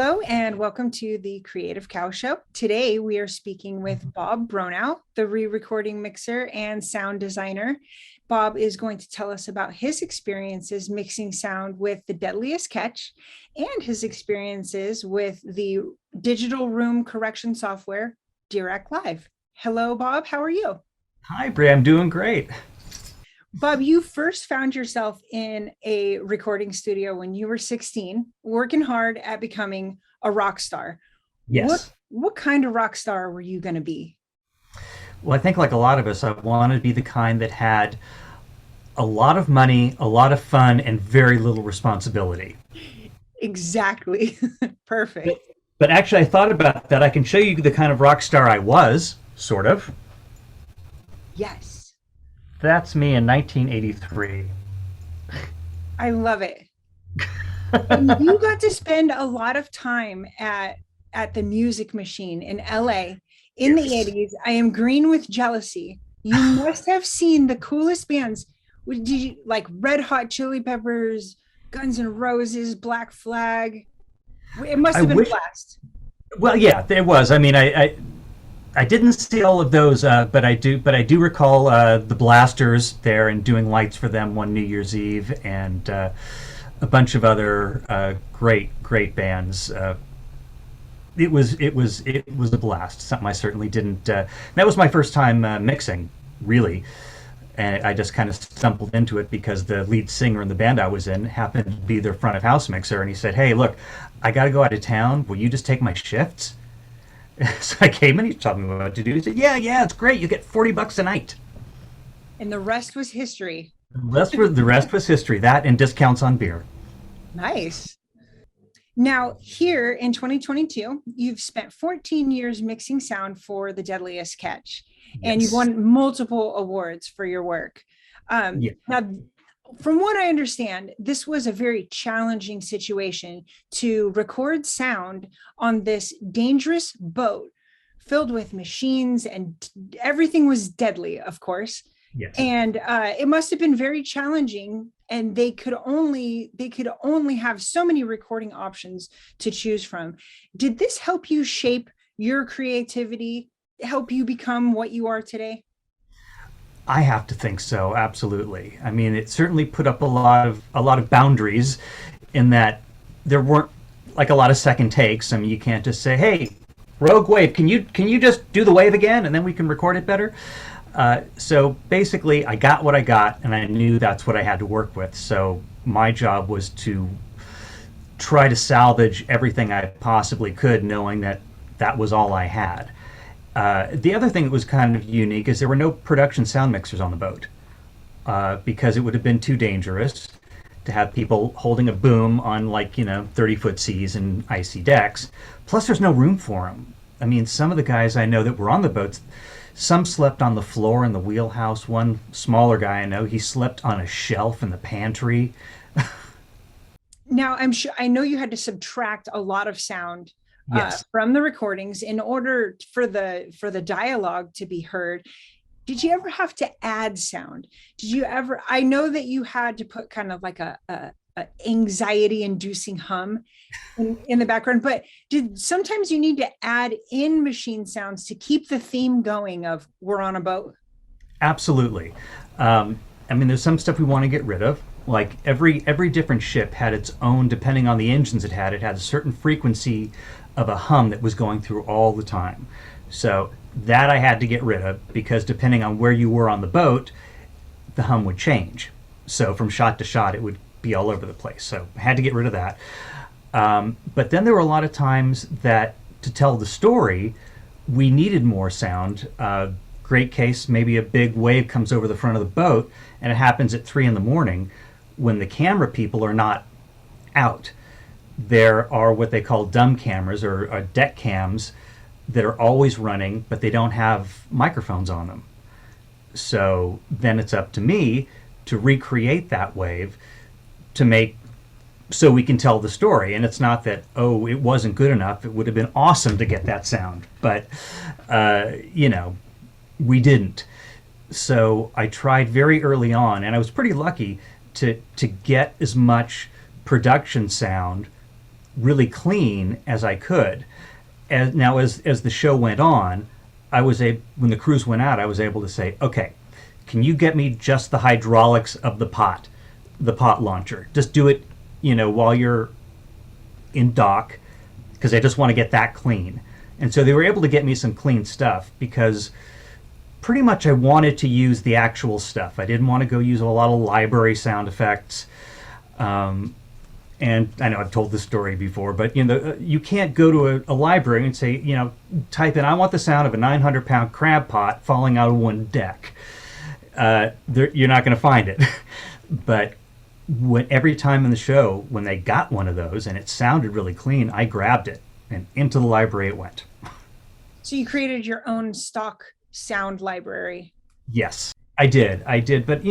Hello and welcome to the Creative Cow Show. Today we are speaking with Bob Bronow, the re-recording mixer and sound designer. Bob is going to tell us about his experiences mixing sound with the Deadliest Catch and his experiences with the digital room correction software, Dirac Live. Hello, Bob. How are you? Hi, Bri. I'm doing great. Bob, you first found yourself in a recording studio when you were 16, working hard at becoming a rock star. What Yes. what kind of rock star were you going to be? Well, I think like a lot of us, I wanted to be the kind that had a lot of money, a lot of fun, and very little responsibility. Exactly. But, Perfect. but actually, I thought about that. I can show you the kind of rock star I was, sort of. Yes. That's me in 1983. I love it. And you got to spend a lot of time at the Music Machine in LA in the Yes. 80s. I am green with jealousy. You must have seen the coolest bands. Did you like Red Hot Chili Peppers, Guns N' Roses, Black Flag? It must I have been a wish. blast. Well, yeah, there was. I mean, I didn't see all of those, but I do recall the Blasters there and doing lights for them one New Year's Eve, and a bunch of other great bands. It was a blast. Something I certainly didn't. That was my first time mixing, really, and I just kind of stumbled into it because the lead singer in the band I was in happened to be their front of house mixer, and he said, "Hey, look, I got to go out of town. Will you just take my shifts?" So I came in. He told me what to do. He said, "Yeah, it's great. You get $40 a night." And the rest was history. The rest was history. That and discounts on beer. Nice. Now, here in 2022, you've spent 14 years mixing sound for the Deadliest Catch, and you've Yes. won multiple awards for your work. Yeah. Now, from what I understand, this was a very challenging situation to record sound on this dangerous boat filled with machines, and everything was deadly, of course. Yes. And it must have been very challenging, and they could only have so many recording options to choose from. Did this help you shape your creativity, help you become what you are today? I have to think so. Absolutely. I mean, it certainly put up a lot of boundaries in that there weren't like a lot of second takes. I mean, you can't just say, "Hey, Rogue Wave, can you just do the wave again and then we can record it better?" So basically, I got what I got, and I knew that's what I had to work with. So my job was to try to salvage everything I possibly could, knowing that that was all I had. The other thing that was kind of unique is there were no production sound mixers on the boat because it would have been too dangerous to have people holding a boom on 30-foot seas and icy decks. Plus, there's no room for them. I mean, some of the guys I know that were on the boats, some slept on the floor in the wheelhouse. One smaller guy I know, he slept on a shelf in the pantry. Now, I know you had to subtract a lot of sound Yes. from the recordings in order for the dialogue to be heard. Did you ever have to add sound? Did you ever? I know that you had to put kind of like a anxiety inducing hum in the background, but did sometimes you need to add in machine sounds to keep the theme going of "we're on a boat"? Absolutely. I mean, there's some stuff we want to get rid of. Like every different ship had its own, depending on the engines it had a certain frequency of a hum that was going through all the time. So that I had to get rid of because depending on where you were on the boat, the hum would change. So from shot to shot, it would be all over the place. So I had to get rid of that. But then there were a lot of times that to tell the story, we needed more sound. Great case, maybe a big wave comes over the front of the boat, and it happens at 3 in the morning when the camera people are not out. There are what they call dumb cameras or deck cams that are always running, but they don't have microphones on them. So then it's up to me to recreate that wave to make so we can tell the story. And it's not that, oh, it wasn't good enough. It would have been awesome to get that sound, but you know, we didn't. So I tried very early on, and I was pretty lucky to get as much production sound really clean as I could. As the show went on, I was a when the crews went out, I was able to say, okay, can you get me just the hydraulics of the pot launcher? Just do it, while you're in dock, because I just want to get that clean. And so they were able to get me some clean stuff because pretty much I wanted to use the actual stuff. I didn't want to go use a lot of library sound effects. And I know I've told this story before, but you can't go to a library and say, type in, I want the sound of a 900-pound crab pot falling out of one deck. You're not going to find it. But every time in the show, when they got one of those and it sounded really clean, I grabbed it and into the library it went. So you created your own stock sound library. Yes, I did. But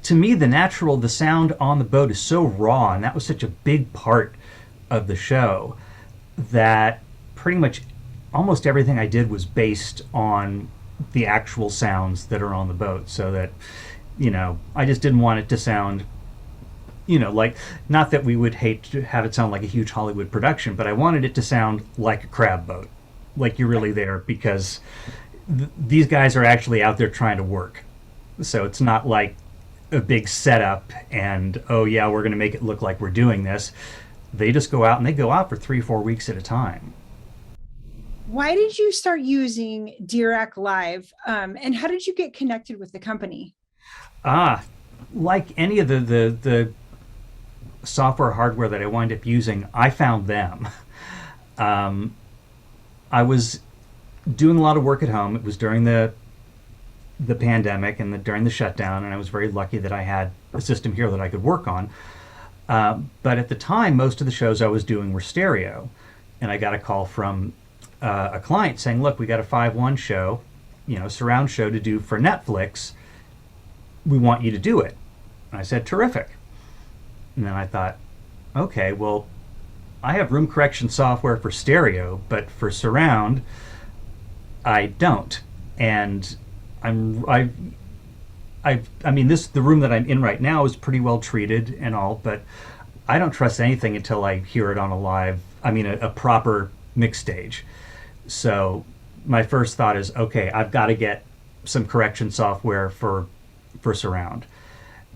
to me, the sound on the boat is so raw, and that was such a big part of the show that pretty much almost everything I did was based on the actual sounds that are on the boat. So that, I just didn't want it to sound, like, not that we would hate to have it sound like a huge Hollywood production, but I wanted it to sound like a crab boat, like you're really there because these guys are actually out there trying to work. So it's not like a big setup and, oh yeah, we're going to make it look like we're doing this. They just go out and they go out for 3-4 weeks at a time. Why did you start using Dirac Live? And how did you get connected with the company? Like any of the software hardware that I wind up using, I found them. I was doing a lot of work at home. It was during the pandemic and during the shutdown, and I was very lucky that I had a system here that I could work on. But at the time, most of the shows I was doing were stereo, and I got a call from a client saying, "Look, we got a 5.1 show, surround show to do for Netflix. We want you to do it." And I said, "Terrific." And then I thought, okay, well, I have room correction software for stereo, but for surround, I don't. And the room that I'm in right now is pretty well treated and all, but I don't trust anything until I hear it on a proper mix stage. So my first thought is, okay, I've got to get some correction software for surround.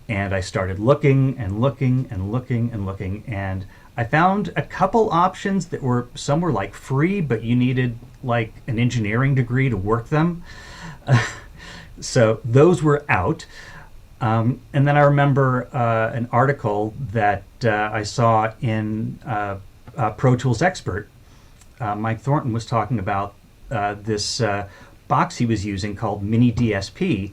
And I started looking and looking and looking and looking, and I found a couple options some were like free, but you needed like an engineering degree to work them. So those were out. And then I remember an article that I saw in Pro Tools Expert. Mike Thornton was talking about this box he was using called Mini DSP.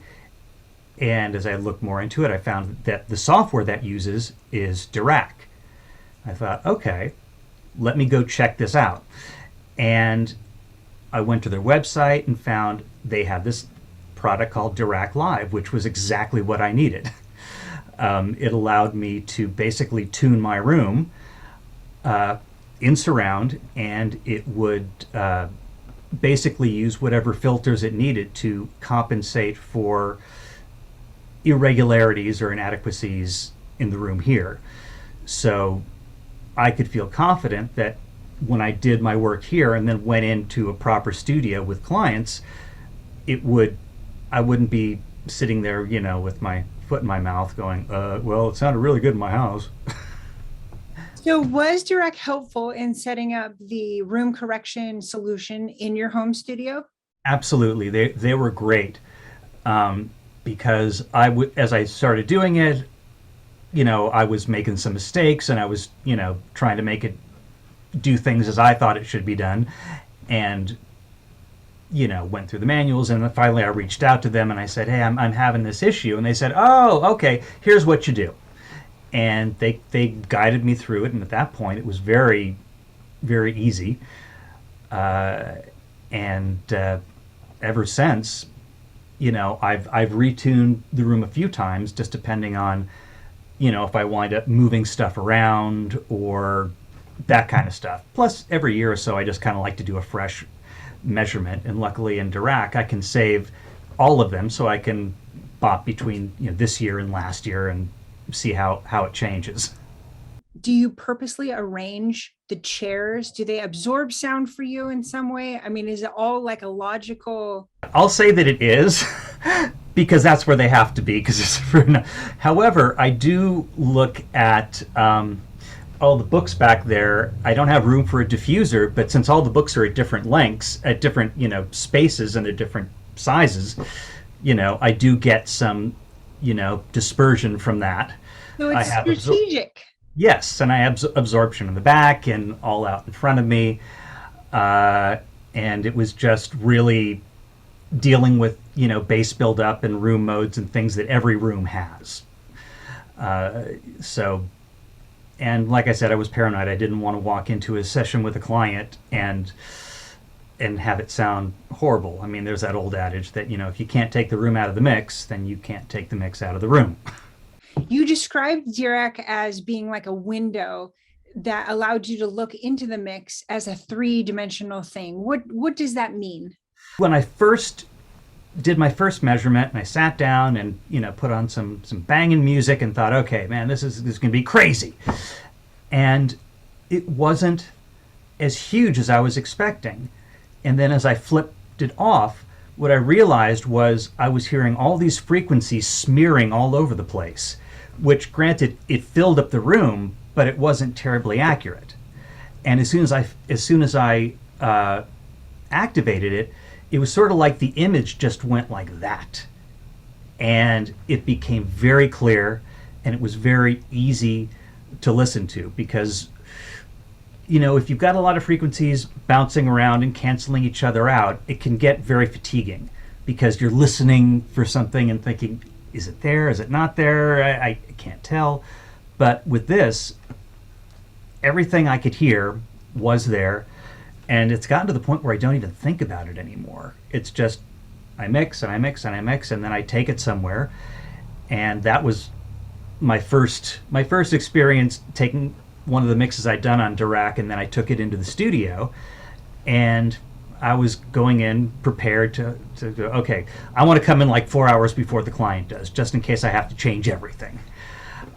And as I looked more into it, I found that the software that uses is Dirac. I thought, okay, let me go check this out. And I went to their website and found they had this product called Dirac Live, which was exactly what I needed. It allowed me to basically tune my room in surround, and it would basically use whatever filters it needed to compensate for irregularities or inadequacies in the room here. So I could feel confident that when I did my work here and then went into a proper studio with clients, I wouldn't be sitting there, with my foot in my mouth going, well, it sounded really good in my house. So was Dirac helpful in setting up the room correction solution in your home studio? Absolutely. They were great. Because as I started doing it, I was making some mistakes and I was, trying to make it do things as I thought it should be done, and, went through the manuals, and then finally I reached out to them and I said, hey, I'm having this issue. And they said, oh, okay, here's what you do. And they guided me through it. And at that point it was very, very easy. And ever since, I've retuned the room a few times, just depending on, if I wind up moving stuff around or that kind of stuff. Plus, every year or so, I just kind of like to do a fresh measurement. And luckily in Dirac, I can save all of them, so I can bop between this year and last year and see how it changes. Do you purposely arrange the chairs? Do they absorb sound for you in some way? I mean, is it all like a logical? I'll say that it is because that's where they have to be. Because it's for. However, I do look at all the books back there. I don't have room for a diffuser, but since all the books are at different lengths, at different spaces and they're different sizes, I do get some dispersion from that. So I it's have strategic. yes, and I have absorption in the back and all out in front of me, and it was just really dealing with bass buildup and room modes and things that every room has. So, and like I said, I was paranoid. I didn't want to walk into a session with a client and have it sound horrible. I mean, there's that old adage that if you can't take the room out of the mix, then you can't take the mix out of the room. You described Dirac as being like a window that allowed you to look into the mix as a three-dimensional thing. What does that mean? When I first did my first measurement and I sat down and put on some banging music and thought, okay, man, this is going to be crazy, and it wasn't as huge as I was expecting. And then as I flipped it off, what I realized was I was hearing all these frequencies smearing all over the place, which, granted, it filled up the room, but it wasn't terribly accurate. And as soon as I activated it, it was sort of like the image just went like that, and it became very clear, and it was very easy to listen to because if you've got a lot of frequencies bouncing around and canceling each other out, it can get very fatiguing because you're listening for something and thinking, is it there? Is it not there? I can't tell. But with this, everything I could hear was there, and it's gotten to the point where I don't even think about it anymore. It's just I mix and I mix and I mix, and then I take it somewhere. And that was my first experience taking one of the mixes I'd done on Dirac, and then I took it into the studio, and I was going in prepared to go, okay, I want to come in like 4 hours before the client does, just in case I have to change everything.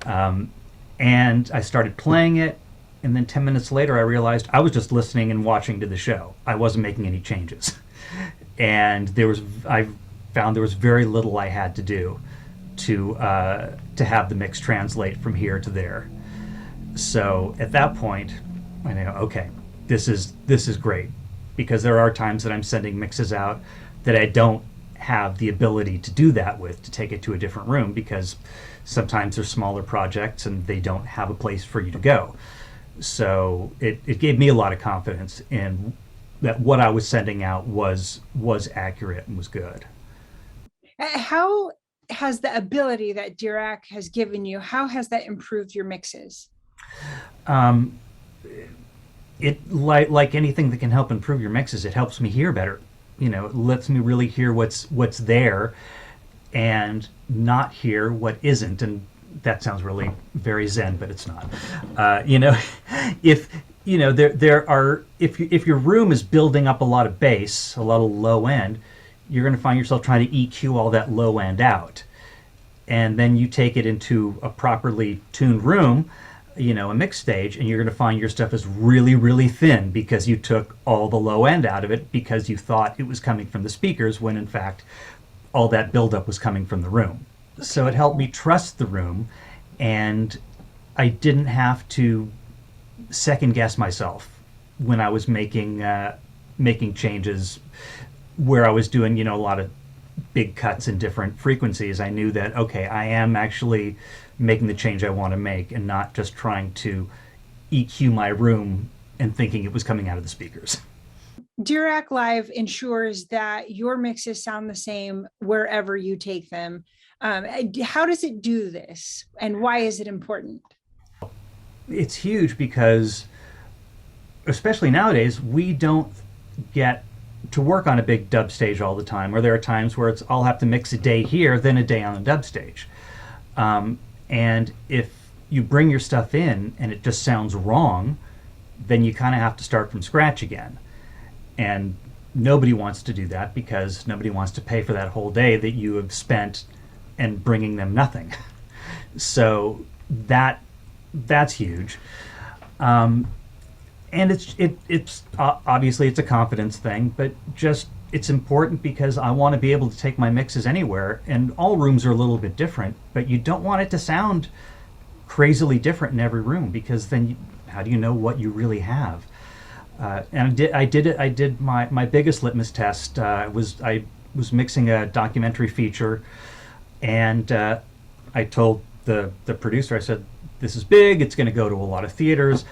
And I started playing it, and then 10 minutes later I realized I was just listening and watching to the show. I wasn't making any changes. And I found there was very little I had to do to have the mix translate from here to there. So at that point, I know, okay, this is great, because there are times that I'm sending mixes out that I don't have the ability to do that with, to take it to a different room, because sometimes they're smaller projects and they don't have a place for you to go. So it gave me a lot of confidence in that what I was sending out was accurate and was good. How has the ability that Dirac has given you, how has that improved your mixes? It like anything that can help improve your mixes, it helps me hear better. It lets me really hear what's there and not hear what isn't. And that sounds really very zen, but it's not. If if your room is building up a lot of bass, a lot of low end, you're going to find yourself trying to EQ all that low end out, and then you take it into a properly tuned room, a mix stage, and you're going to find your stuff is really, really thin because you took all the low end out of it because you thought it was coming from the speakers, when in fact all that buildup was coming from the room. So it helped me trust the room, and I didn't have to second guess myself when I was making changes where I was doing a lot of big cuts in different frequencies. I knew that, okay, I am actually making the change I want to make and not just trying to EQ my room and thinking it was coming out of the speakers. Dirac Live ensures that your mixes sound the same wherever you take them. How does it do this, and why is it important? It's huge because, especially nowadays, we don't get to work on a big dub stage all the time, or there are times where I'll have to mix a day here, then a day on the dub stage. And if you bring your stuff in and it just sounds wrong, then you kind of have to start from scratch again. And nobody wants to do that, because nobody wants to pay for that whole day that you have spent and bringing them nothing. So that that's huge. And it's obviously it's a confidence thing, but just it's important because I want to be able to take my mixes anywhere, and all rooms are a little bit different, but you don't want it to sound crazily different in every room, because then how do you know what you really have? And I did my biggest litmus test I was mixing a documentary feature, and I told the producer, I said, this is big, it's going to go to a lot of theaters.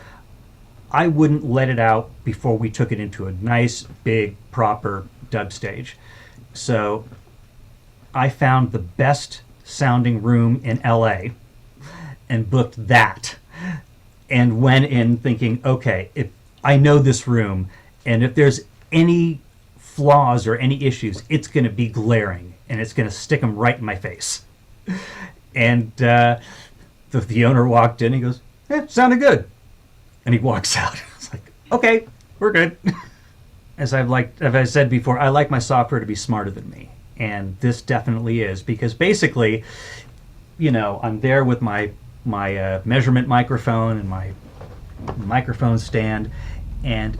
I wouldn't let it out before we took it into a nice, big, proper dub stage. So I found the best sounding room in LA and booked that, and went in thinking, okay, if I know this room, and if there's any flaws or any issues, it's going to be glaring, and it's going to stick them right in my face. And the owner walked in, he goes, sounded good. And he walks out. It's like, okay, we're good. As I said before, I like my software to be smarter than me. And this definitely is, because basically, I'm there with my measurement microphone and my microphone stand, and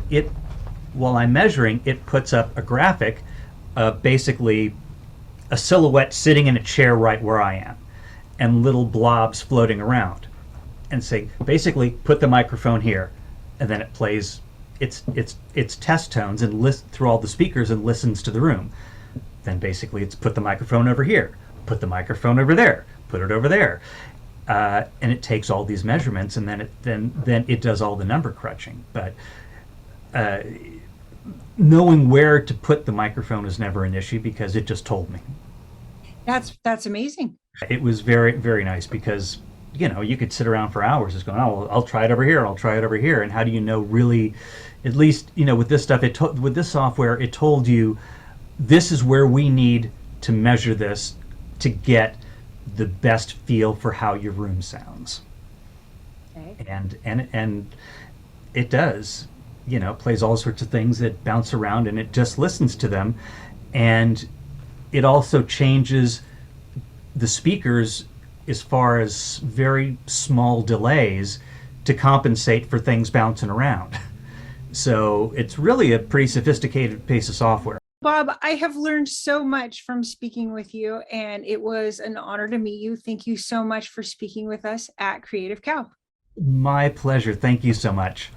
while I'm measuring, it puts up a graphic of basically a silhouette sitting in a chair right where I am, and little blobs floating around, and say, basically, put the microphone here, and then it plays its test tones and list through all the speakers and listens to the room. Then basically, it's put the microphone over here, put the microphone over there, put it over there, and it takes all these measurements, and then it does all the number crunching. But knowing where to put the microphone is never an issue, because it just told me. That's amazing. It was very, very nice, because you could sit around for hours just going, oh, I'll try it over here, I'll try it over here. And how do you know really, at least, with this stuff, with this software, it told you, this is where we need to measure this to get the best feel for how your room sounds. Okay. And it does, plays all sorts of things that bounce around, and it just listens to them. And it also changes the speakers as far as very small delays to compensate for things bouncing around. So it's really a pretty sophisticated piece of software. Bob, I have learned so much from speaking with you, and it was an honor to meet you. Thank you so much for speaking with us at Creative Cow. My pleasure. Thank you so much.